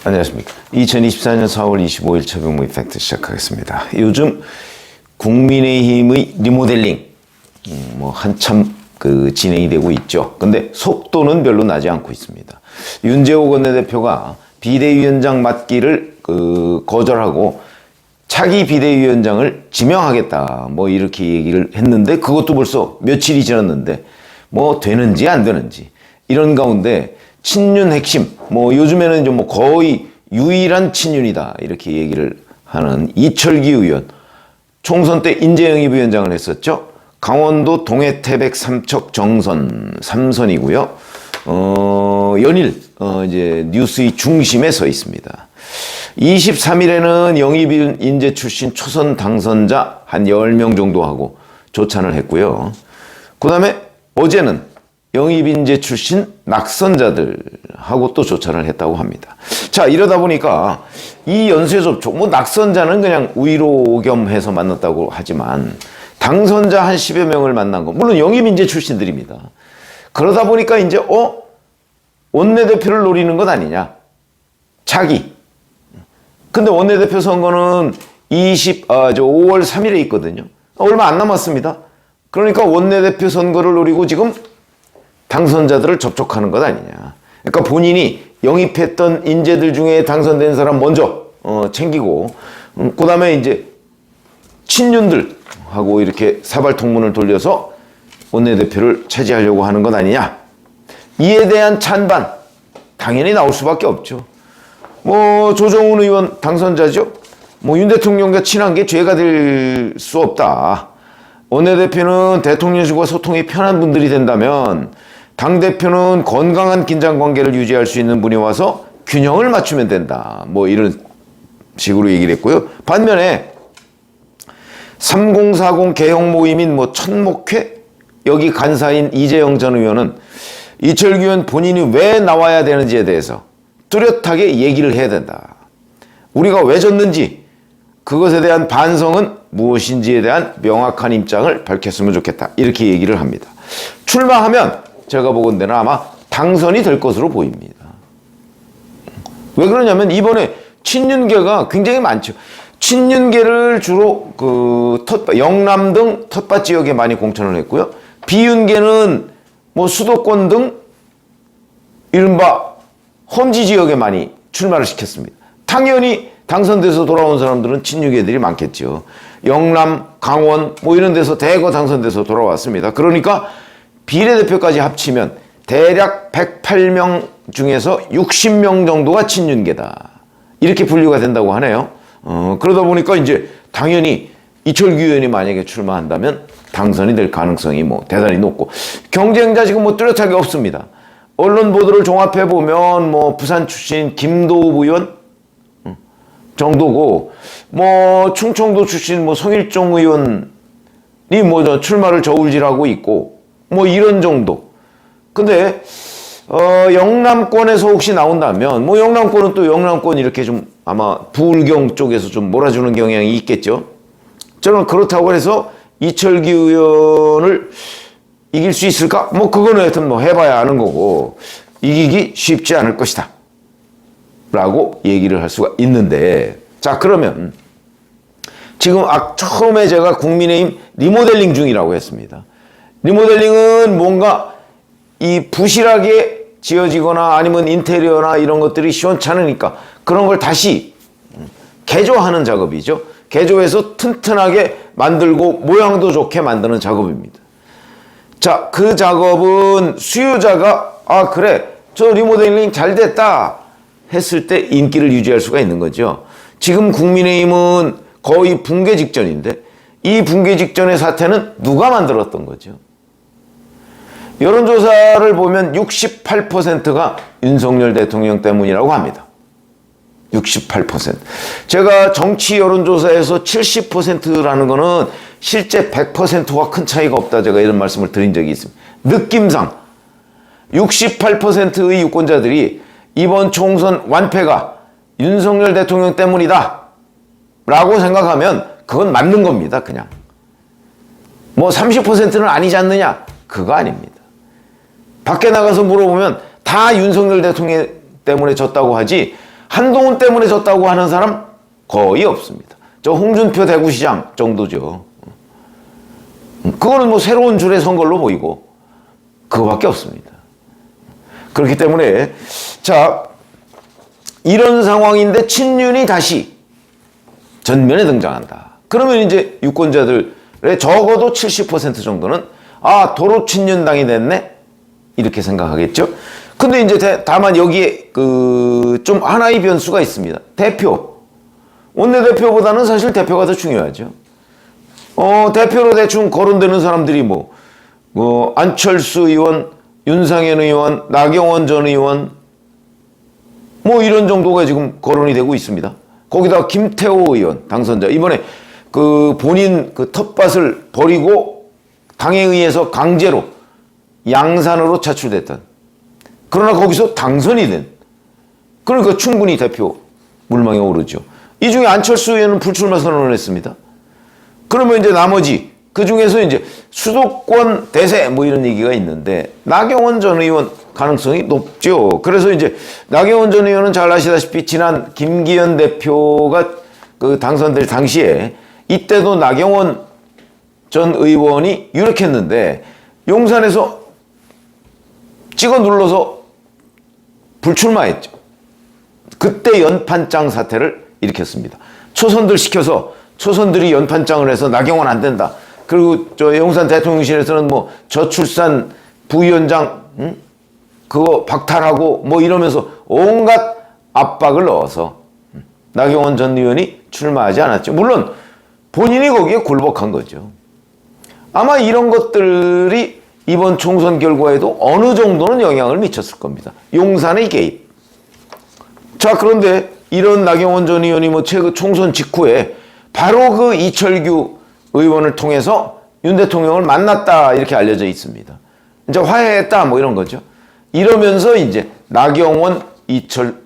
안녕하십니까. 2024년 4월 25일 최병무 이펙트 시작하겠습니다. 요즘 국민의힘의 리모델링 한참 진행이 되고 있죠. 근데 속도는 별로 나지 않고 있습니다. 윤재호 원내대표가 비대위원장 맡기를 거절하고 차기 비대위원장을 지명하겠다 이렇게 얘기를 했는데, 그것도 벌써 며칠이 지났는데 되는지 안 되는지, 이런 가운데 친윤 핵심, 요즘에는 이제 거의 유일한 친윤이다 이렇게 얘기를 하는 이철기 의원, 총선 때 인재영입위원장을 했었죠. 강원도 동해태백 삼척 정선 3선이고요. 연일 이제 뉴스의 중심에 서 있습니다. 23일에는 영입 인재 출신 초선 당선자 한 10명 정도 하고 조찬을 했고요. 그 다음에 어제는 영입 인재 출신 낙선자들하고 또 조찬을 했다고 합니다. 자, 이러다 보니까 이 연쇄 접촉, 낙선자는 그냥 위로 겸 해서 만났다고 하지만 당선자 한 10여 명을 만난 거, 물론 영입 인재 출신들입니다. 그러다 보니까 이제 원내대표를 노리는 것 아니냐, 차기. 근데 원내대표 선거는 5월 3일에 있거든요. 얼마 안 남았습니다. 그러니까 원내대표 선거를 노리고 지금 당선자들을 접촉하는 것 아니냐. 그러니까 본인이 영입했던 인재들 중에 당선된 사람 먼저 챙기고, 그 다음에 이제 친윤들하고 이렇게 사발통문을 돌려서 원내대표를 차지하려고 하는 것 아니냐. 이에 대한 찬반 당연히 나올 수밖에 없죠. 조정훈 의원 당선자죠. 윤 대통령과 친한 게 죄가 될 수 없다. 원내대표는 대통령실과 소통이 편한 분들이 된다면 당대표는 건강한 긴장관계를 유지할 수 있는 분이 와서 균형을 맞추면 된다. 이런 식으로 얘기를 했고요. 반면에 3040 개혁 모임인 천목회 여기 간사인 이재영 전 의원은 이철규 의원 본인이 왜 나와야 되는지에 대해서 뚜렷하게 얘기를 해야 된다. 우리가 왜 졌는지 그것에 대한 반성은 무엇인지에 대한 명확한 입장을 밝혔으면 좋겠다. 이렇게 얘기를 합니다. 출마하면 제가 보건대는 아마 당선이 될 것으로 보입니다. 왜 그러냐면 이번에 친윤계가 굉장히 많죠. 친윤계를 주로 영남 등 텃밭 지역에 많이 공천을 했고요. 비윤계는 수도권 등 이른바 험지 지역에 많이 출마를 시켰습니다. 당연히 당선돼서 돌아온 사람들은 친윤계들이 많겠죠. 영남, 강원 이런 데서 대거 당선돼서 돌아왔습니다. 그러니까 비례대표까지 합치면 대략 108명 중에서 60명 정도가 친윤계다. 이렇게 분류가 된다고 하네요. 그러다 보니까 이제 당연히 이철규 의원이 만약에 출마한다면 당선이 될 가능성이 대단히 높고, 경쟁자 지금 뚜렷하게 없습니다. 언론 보도를 종합해 보면 부산 출신 김도우 의원 정도고, 충청도 출신 성일종 의원이 출마를 저울질하고 있고, 이런 정도. 근데 영남권에서 혹시 나온다면 영남권은 또 영남권 이렇게 좀 아마 부울경 쪽에서 좀 몰아주는 경향이 있겠죠. 저는 그렇다고 해서 이철기 의원을 이길 수 있을까? 그거는 하여튼 해봐야 아는 거고, 이기기 쉽지 않을 것이다 라고 얘기를 할 수가 있는데, 자, 그러면 지금 처음에 제가 국민의힘 리모델링 중이라고 했습니다. 리모델링은 뭔가 이 부실하게 지어지거나 아니면 인테리어나 이런 것들이 시원찮으니까 그런 걸 다시 개조하는 작업이죠. 개조해서 튼튼하게 만들고 모양도 좋게 만드는 작업입니다. 자, 그 작업은 수요자가 그래, 저 리모델링 잘 됐다 했을 때 인기를 유지할 수가 있는 거죠. 지금 국민의힘은 거의 붕괴 직전인데, 이 붕괴 직전의 사태는 누가 만들었던 거죠? 여론조사를 보면 68%가 윤석열 대통령 때문이라고 합니다. 68%. 제가 정치 여론조사에서 70%라는 거는 실제 100%와 큰 차이가 없다, 제가 이런 말씀을 드린 적이 있습니다. 느낌상 68%의 유권자들이 이번 총선 완패가 윤석열 대통령 때문이다 라고 생각하면 그건 맞는 겁니다. 그냥 30%는 아니지 않느냐, 그거 아닙니다. 밖에 나가서 물어보면 다 윤석열 대통령 때문에 졌다고 하지, 한동훈 때문에 졌다고 하는 사람 거의 없습니다. 저 홍준표 대구시장 정도죠. 그거는 뭐 새로운 줄의 선거로 보이고 그거밖에 없습니다. 그렇기 때문에 자, 이런 상황인데 친윤이 다시 전면에 등장한다. 그러면 이제 유권자들의 적어도 70% 정도는 아, 도로 친윤당이 됐네? 이렇게 생각하겠죠. 근데 이제 다만 여기에 좀 하나의 변수가 있습니다. 대표. 원내대표보다는 사실 대표가 더 중요하죠. 대표로 대충 거론되는 사람들이 안철수 의원, 윤상현 의원, 나경원 전 의원, 이런 정도가 지금 거론이 되고 있습니다. 거기다가 김태호 의원, 당선자. 이번에 본인 텃밭을 버리고 당에 의해서 강제로 양산으로 차출됐던. 그러나 거기서 당선이 된. 그러니까 충분히 대표 물망에 오르죠. 이 중에 안철수 의원은 불출마 선언을 했습니다. 그러면 이제 나머지, 그 중에서 이제 수도권 대세 이런 얘기가 있는데, 나경원 전 의원 가능성이 높죠. 그래서 이제 나경원 전 의원은 잘 아시다시피 지난 김기현 대표가 당선될 당시에 이때도 나경원 전 의원이 유력했는데 용산에서 찍어 눌러서 불출마했죠. 그때 연판장 사태를 일으켰습니다. 초선들 시켜서 초선들이 연판장을 해서 나경원 안 된다. 그리고 저 용산 대통령실에서는 저출산 부위원장 그거 박탈하고 이러면서 온갖 압박을 넣어서 나경원 전 의원이 출마하지 않았죠. 물론 본인이 거기에 굴복한 거죠. 아마 이런 것들이 이번 총선 결과에도 어느 정도는 영향을 미쳤을 겁니다. 용산의 개입. 자, 그런데 이런 나경원 전 의원이 최근 총선 직후에 바로 이철규 의원을 통해서 윤 대통령을 만났다 이렇게 알려져 있습니다. 이제 화해했다 이런 거죠. 이러면서 이제 나경원,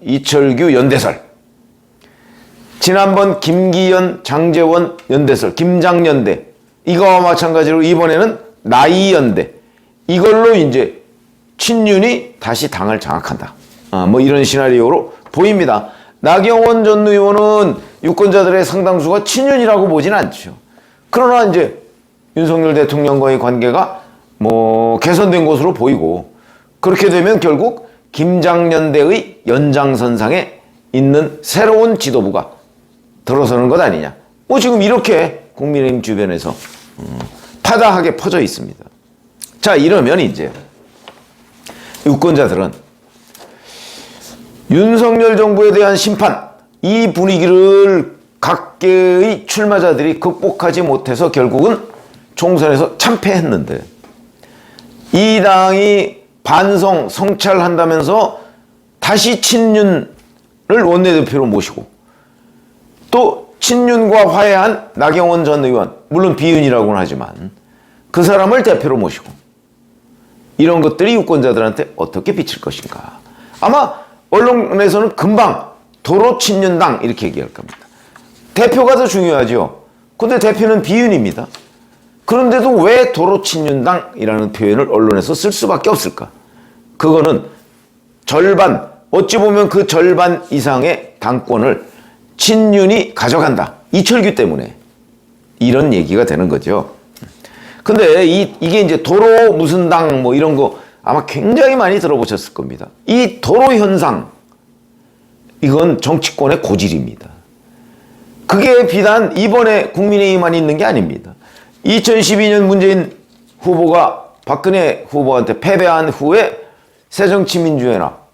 이철규 연대설. 지난번 김기현, 장제원 연대설, 김장연대. 이거와 마찬가지로 이번에는 나이연대. 이걸로 이제 친윤이 다시 당을 장악한다. 이런 시나리오로 보입니다. 나경원 전 의원은 유권자들의 상당수가 친윤이라고 보진 않죠. 그러나 이제 윤석열 대통령과의 관계가 개선된 것으로 보이고, 그렇게 되면 결국 김장연대의 연장선상에 있는 새로운 지도부가 들어서는 것 아니냐. 지금 이렇게 국민의힘 주변에서 파다하게 퍼져 있습니다. 자, 이러면 이제 유권자들은 윤석열 정부에 대한 심판, 이 분위기를 각계의 출마자들이 극복하지 못해서 결국은 총선에서 참패했는데, 이 당이 반성, 성찰한다면서 다시 친윤을 원내대표로 모시고, 또 친윤과 화해한 나경원 전 의원, 물론 비윤이라고는 하지만 그 사람을 대표로 모시고, 이런 것들이 유권자들한테 어떻게 비칠 것인가. 아마 언론에서는 금방 도로 친윤당 이렇게 얘기할 겁니다. 대표가 더 중요하죠. 근데 대표는 비윤입니다. 그런데도 왜 도로 친윤당이라는 표현을 언론에서 쓸 수밖에 없을까? 그거는 절반, 어찌 보면 그 절반 이상의 당권을 친윤이 가져간다. 이철규 때문에. 이런 얘기가 되는 거죠. 근데 이게 이제 도로 무슨 당 이런 거 아마 굉장히 많이 들어보셨을 겁니다. 이 도로 현상, 이건 정치권의 고질입니다. 그게 비단 이번에 국민의힘만 있는 게 아닙니다. 2012년 문재인 후보가 박근혜 후보한테 패배한 후에 새정치민주연합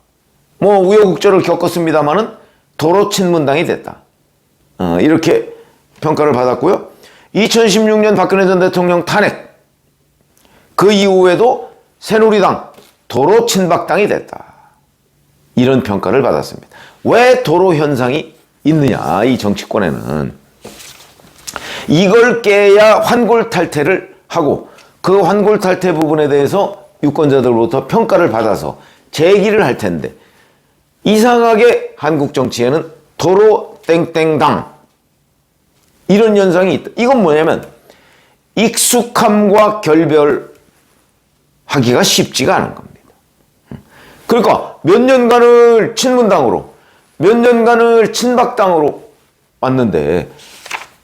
우여곡절을 겪었습니다마는 도로 친문당이 됐다. 이렇게 평가를 받았고요. 2016년 박근혜 전 대통령 탄핵, 그 이후에도 새누리당 도로 친박당이 됐다. 이런 평가를 받았습니다. 왜 도로 현상이 있느냐, 이 정치권에는. 이걸 깨야 환골탈태를 하고, 그 환골탈태 부분에 대해서 유권자들로부터 평가를 받아서 제기를 할 텐데, 이상하게 한국 정치에는 도로 땡땡당 이런 현상이 있다. 이건 뭐냐면 익숙함과 결별하기가 쉽지가 않은 겁니다. 그러니까 몇 년간을 친문당으로, 몇 년간을 친박당으로 왔는데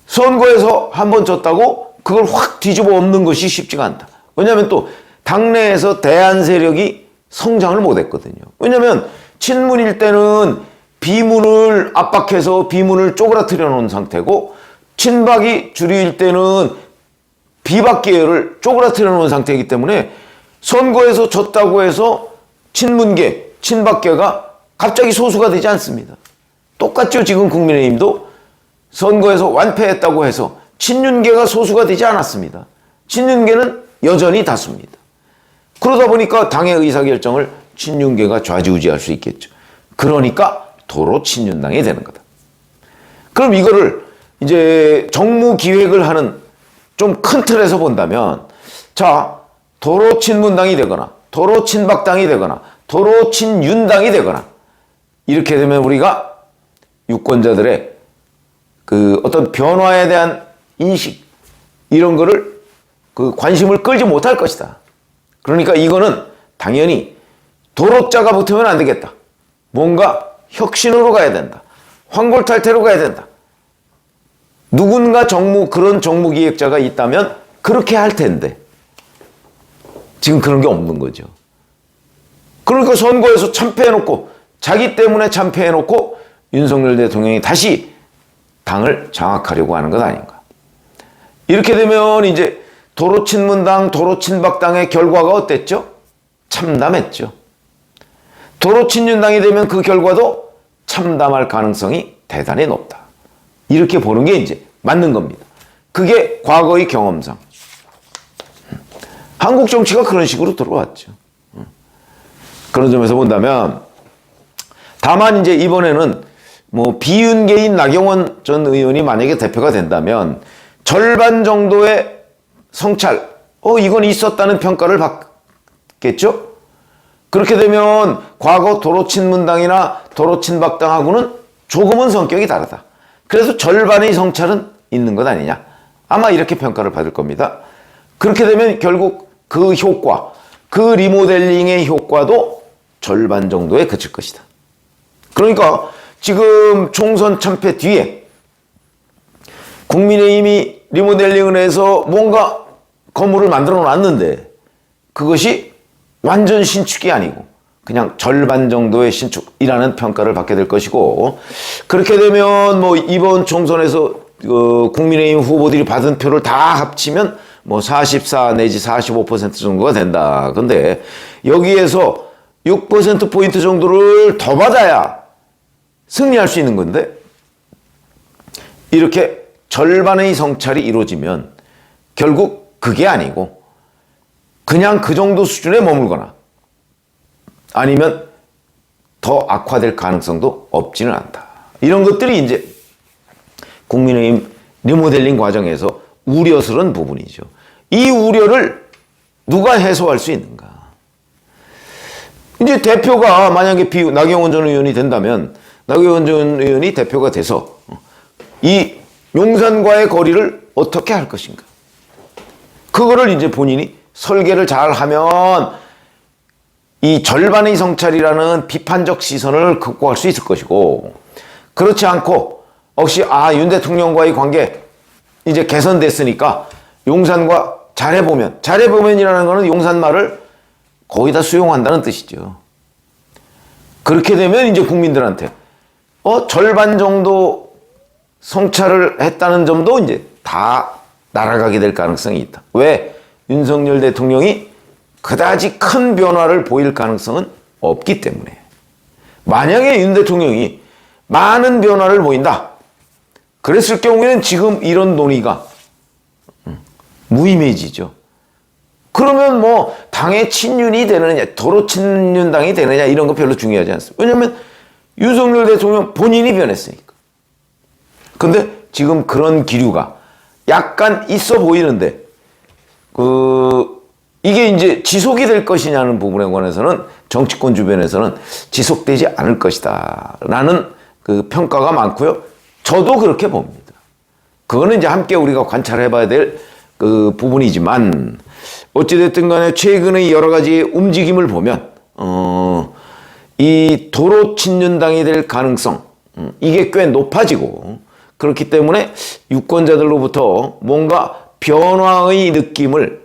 선거에서 한 번 졌다고 그걸 확 뒤집어 엎는 것이 쉽지가 않다. 왜냐하면 또 당내에서 대안 세력이 성장을 못했거든요. 왜냐하면 친문일 때는 비문을 압박해서 비문을 쪼그라뜨려 놓은 상태고, 친박이 주류일 때는 비박 계열을 쪼그라뜨려 놓은 상태이기 때문에 선거에서 졌다고 해서 친문계, 친박계가 갑자기 소수가 되지 않습니다. 똑같죠. 지금 국민의힘도 선거에서 완패했다고 해서 친윤계가 소수가 되지 않았습니다. 친윤계는 여전히 다수입니다. 그러다 보니까 당의 의사결정을 친윤계가 좌지우지할 수 있겠죠. 그러니까 도로 친윤당이 되는 거다. 그럼 이거를 이제 정무 기획을 하는 좀 큰 틀에서 본다면, 자, 도로 친문당이 되거나 도로 친박당이 되거나 도로 친윤당이 되거나 이렇게 되면 우리가 유권자들의 그 어떤 변화에 대한 인식, 이런 거를 그 관심을 끌지 못할 것이다. 그러니까 이거는 당연히 도로자가 붙으면 안 되겠다. 뭔가 혁신으로 가야 된다. 황골탈퇴로 가야 된다. 누군가 그런 정무기획자가 있다면 그렇게 할 텐데 지금 그런 게 없는 거죠. 그러니까 선거에서 참패해놓고, 자기 때문에 참패해놓고 윤석열 대통령이 다시 당을 장악하려고 하는 것 아닌가. 이렇게 되면 이제 도로 친문당, 도로 친박당의 결과가 어땠죠? 참담했죠. 도로 친윤당이 되면 그 결과도 참담할 가능성이 대단히 높다. 이렇게 보는 게 이제 맞는 겁니다. 그게 과거의 경험상. 한국 정치가 그런 식으로 들어왔죠. 그런 점에서 본다면, 다만 이제 이번에는 뭐 비윤계인 나경원 전 의원이 만약에 대표가 된다면 절반 정도의 성찰, 이건 있었다는 평가를 받겠죠? 그렇게 되면 과거 도로 친문당이나 도로 친박당하고는 조금은 성격이 다르다. 그래서 절반의 성찰은 있는 것 아니냐. 아마 이렇게 평가를 받을 겁니다. 그렇게 되면 결국 그 효과, 그 리모델링의 효과도 절반 정도에 그칠 것이다. 그러니까 지금 총선 참패 뒤에 국민의힘이 리모델링을 해서 뭔가 건물을 만들어 놨는데 그것이 완전 신축이 아니고 그냥 절반 정도의 신축이라는 평가를 받게 될 것이고, 그렇게 되면 뭐 이번 총선에서 국민의힘 후보들이 받은 표를 다 합치면 뭐 44 내지 45% 정도가 된다. 근데 여기에서 6%포인트 정도를 더 받아야 승리할 수 있는 건데, 이렇게 절반의 성찰이 이루어지면 결국 그게 아니고 그냥 그 정도 수준에 머물거나 아니면 더 악화될 가능성도 없지는 않다. 이런 것들이 이제 국민의힘 리모델링 과정에서 우려스러운 부분이죠. 이 우려를 누가 해소할 수 있는가? 이제 대표가 만약에 나경원 전 의원이 된다면, 나경원 전 의원이 대표가 돼서 이 용산과의 거리를 어떻게 할 것인가? 그거를 이제 본인이 설계를 잘 하면 이 절반의 성찰이라는 비판적 시선을 극복할 수 있을 것이고, 그렇지 않고 역시 윤 대통령과의 관계 이제 개선됐으니까 용산과 잘해보면이라는 거는 용산 말을 거의 다 수용한다는 뜻이죠. 그렇게 되면 이제 국민들한테 절반 정도 성찰을 했다는 점도 이제 다 날아가게 될 가능성이 있다. 왜? 윤석열 대통령이 그다지 큰 변화를 보일 가능성은 없기 때문에. 만약에 윤 대통령이 많은 변화를 보인다. 그랬을 경우에는 지금 이런 논의가 무의미해지죠. 그러면 뭐 당의 친윤이 되느냐, 도로 친윤당이 되느냐, 이런 거 별로 중요하지 않습니다. 왜냐하면 윤석열 대통령 본인이 변했으니까. 근데 지금 그런 기류가 약간 있어 보이는데 이게 이제 지속이 될 것이냐는 부분에 관해서는 정치권 주변에서는 지속되지 않을 것이다 라는 그 평가가 많고요. 저도 그렇게 봅니다. 그거는 이제 함께 우리가 관찰해 봐야 될 그 부분이지만, 어찌됐든 간에 최근의 여러 가지 움직임을 보면 이 도로 친윤당이 될 가능성 이게 꽤 높아지고 그렇기 때문에 유권자들로부터 뭔가 변화의 느낌을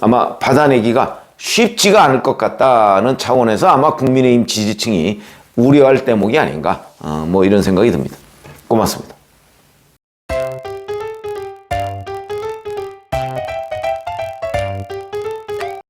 아마 받아내기가 쉽지가 않을 것 같다는 차원에서 아마 국민의힘 지지층이 우려할 대목이 아닌가 뭐 이런 생각이 듭니다. 고맙습니다.